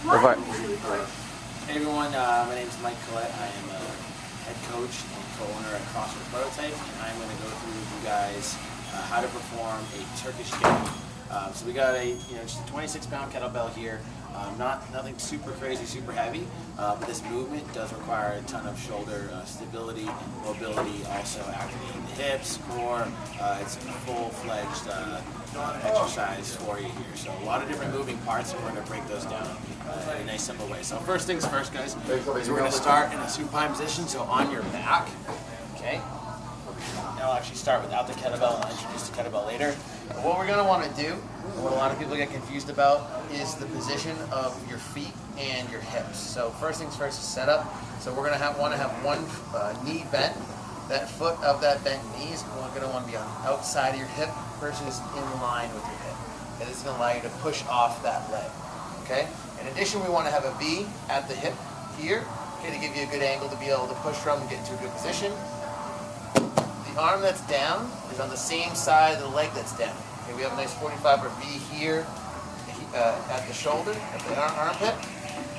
Perfect. Hey everyone, my name is Mike Collette. I am a head coach and co-owner at CrossFit Prototype, and I'm going to go through with you guys how to perform a Turkish Get. So we got a just a 26-pound kettlebell here. Nothing super crazy, super heavy, but this movement does require a ton of shoulder stability, mobility, also activating the hips, core. It's a full-fledged exercise for you here. So a lot of different moving parts, and we're going to break those down in a nice, simple way. So first things first, guys, is we're going to start in a supine position, so on your back, okay? Now I'll actually start without the kettlebell, and I'll introduce the kettlebell later. But what we're going to want to do, and what a lot of people get confused about, is the position of your feet and your hips. So first things first is set up. So we're going to want to have one knee bent. That foot of that bent knee is going to want to be on the outside of your hip versus in line with your hip. And this is going to allow you to push off that leg. Okay? In addition, we want to have a V at the hip here, okay, to give you a good angle to be able to push from and get into a good position. The arm that's down is on the same side of the leg that's down. Okay, we have a nice 45 or V here at the shoulder, at the armpit.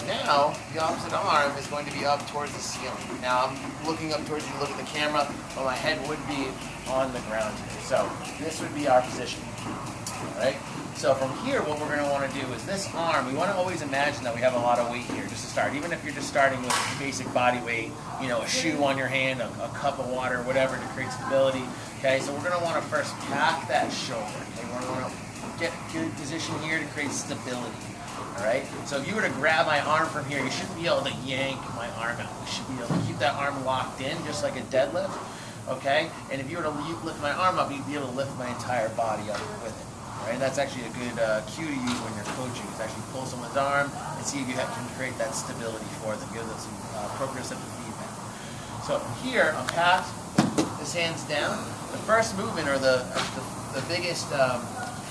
Now, the opposite arm is going to be up towards the ceiling. Now, I'm looking up towards you to look at the camera, but my head would be on the ground here. So, this would be our position. All right? So, from here, what we're going to want to do is this arm, we want to always imagine that we have a lot of weight here just to start. Even if you're just starting with basic body weight, a shoe on your hand, a cup of water, whatever, to create stability. Okay? So, we're going to want to first pack that shoulder. Okay? We're going to get a good position here to create stability. Alright, so if you were to grab my arm from here, you shouldn't be able to yank my arm out. You should be able to keep that arm locked in, just like a deadlift, okay? And if you were to lift my arm up, you'd be able to lift my entire body up with it. Alright, that's actually a good cue to use when you're coaching, is actually pull someone's arm and see if you can create that stability for them, give them some proprioceptive feedback. So here, I'll pat his hands down. The first movement, or the biggest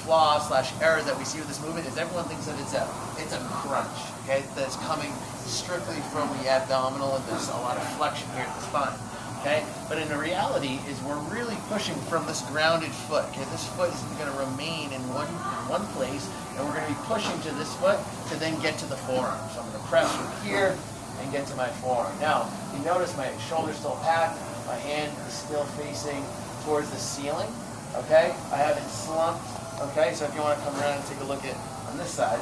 flaw / error that we see with this movement is everyone thinks that it's a crunch, okay? That's coming strictly from the abdominal, and there's a lot of flexion here at the spine, okay? But in the reality is we're really pushing from this grounded foot, okay? This foot is going to remain in one place, and we're going to be pushing to this foot to then get to the forearm. So I'm going to press from here and get to my forearm. Now, you notice my shoulder's still packed, my hand is still facing towards the ceiling, okay? I haven't slumped. Okay, so if you want to come around and take a look at on this side,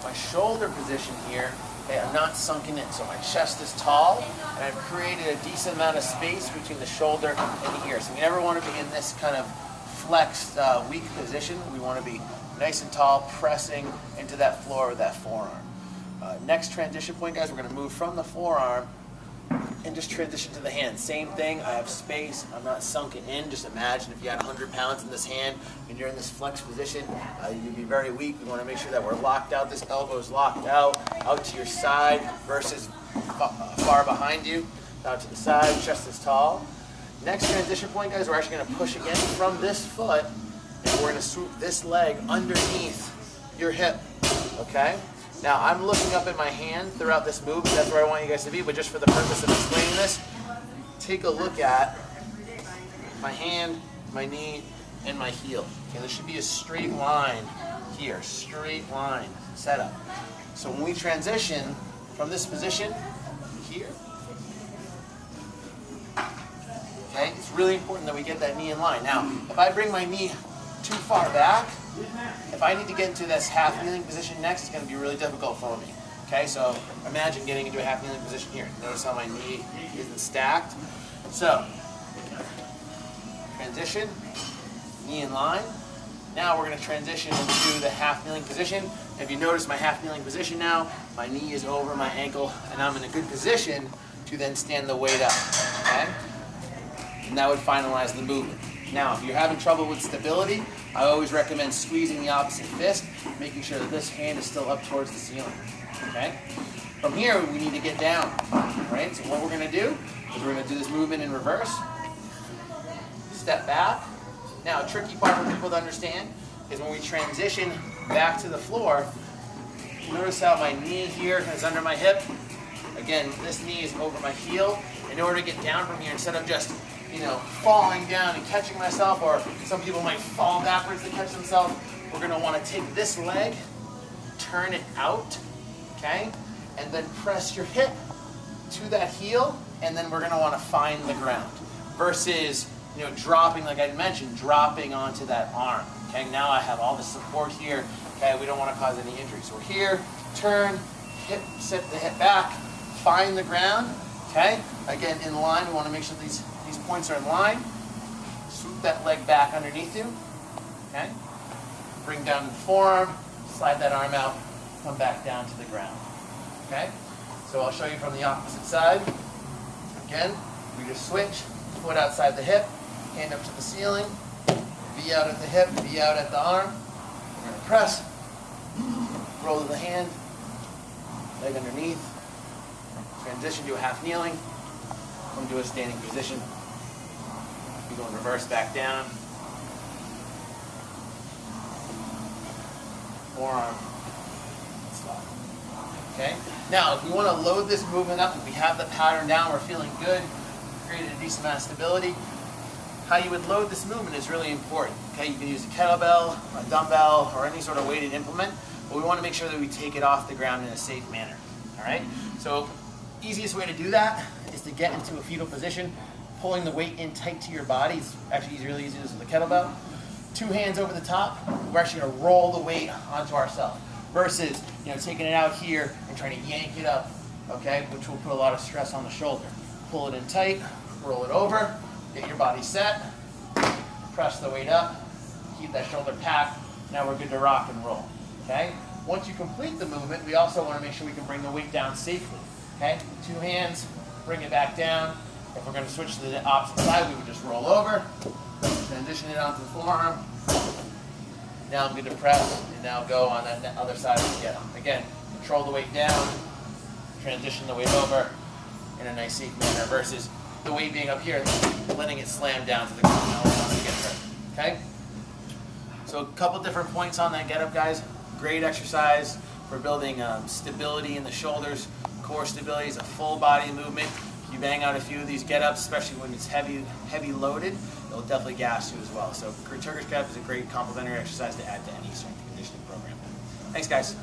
my shoulder position here, okay, I'm not sunken in, so my chest is tall, and I've created a decent amount of space between the shoulder and the ear. So we never want to be in this kind of flexed, weak position. We want to be nice and tall, pressing into that floor with that forearm. Next transition point, guys, we're going to move from the forearm and just transition to the hand. Same thing, I have space, I'm not sunken in. Just imagine if you had 100 pounds in this hand and you're in this flex position, you'd be very weak. We want to make sure that we're locked out. This elbow is locked out to your side versus far behind you, out to the side, chest is tall. Next transition point, guys, we're actually going to push again from this foot, and we're going to swoop this leg underneath your hip, okay? Now, I'm looking up at my hand throughout this movement. That's where I want you guys to be, but just for the purpose of explaining this, take a look at my hand, my knee, and my heel. Okay, there should be a straight line here, straight line set up. So when we transition from this position here, okay, it's really important that we get that knee in line. Now, if I bring my knee too far back, if I need to get into this half kneeling position next, it's going to be really difficult for me. Okay, so imagine getting into a half kneeling position here. Notice how my knee isn't stacked. So, transition, knee in line. Now we're going to transition into the half kneeling position. If you notice my half kneeling position now, my knee is over my ankle, and I'm in a good position to then stand the weight up. Okay? And that would finalize the movement. Now, if you're having trouble with stability, I always recommend squeezing the opposite fist, making sure that this hand is still up towards the ceiling. Okay? From here, we need to get down. Right? So what we're going to do is we're going to do this movement in reverse. Step back. Now, a tricky part for people to understand is when we transition back to the floor, notice how my knee here is under my hip. Again, this knee is over my heel. In order to get down from here, instead of just falling down and catching myself, or some people might fall backwards to catch themselves, we're going to want to take this leg, turn it out, okay? And then press your hip to that heel, and then we're gonna wanna find the ground. Versus, dropping, like I mentioned, dropping onto that arm. Okay, now I have all the support here. Okay, we don't wanna cause any injury. So we're here, turn, hip, set the hip back, find the ground, okay? Again, in line, we wanna make sure these points are in line. Swoop that leg back underneath you, okay? Bring down the forearm, slide that arm out, come back down to the ground, okay? So I'll show you from the opposite side. Again, we just switch, foot outside the hip, hand up to the ceiling, V out at the hip, V out at the arm. We're gonna press, roll to the hand, leg underneath, transition to a half kneeling, come to a standing position. We go in reverse back down. Forearm, slide. Okay? Now, if we want to load this movement up, if we have the pattern down, we're feeling good, created a decent amount of stability, how you would load this movement is really important. Okay? You can use a kettlebell, a dumbbell, or any sort of weighted implement, but we want to make sure that we take it off the ground in a safe manner. All right? So, easiest way to do that is to get into a fetal position, pulling the weight in tight to your body. It's actually really easy to do this with a kettlebell. 2 hands over the top, we're actually going to roll the weight onto ourselves versus taking it out here and trying to yank it up, okay, which will put a lot of stress on the shoulder. Pull it in tight, roll it over, get your body set, press the weight up, keep that shoulder packed. Now we're good to rock and roll, okay? Once you complete the movement, we also want to make sure we can bring the weight down safely, okay? 2 hands, bring it back down. If we're going to switch to the opposite side, we would just roll over, transition it onto the forearm. Now I'm going to press, and now go on that other side of the get up. Again, control the weight down, transition the weight over in a nice safe manner versus the weight being up here, letting it slam down to the ground. Now we're going to get hurt, okay? So a couple different points on that get up, guys. Great exercise for building stability in the shoulders. Core stability is a full body movement. You bang out a few of these get-ups, especially when it's heavy loaded, it'll definitely gas you as well. So Turkish Get is a great complementary exercise to add to any strength and conditioning program. Thanks, guys.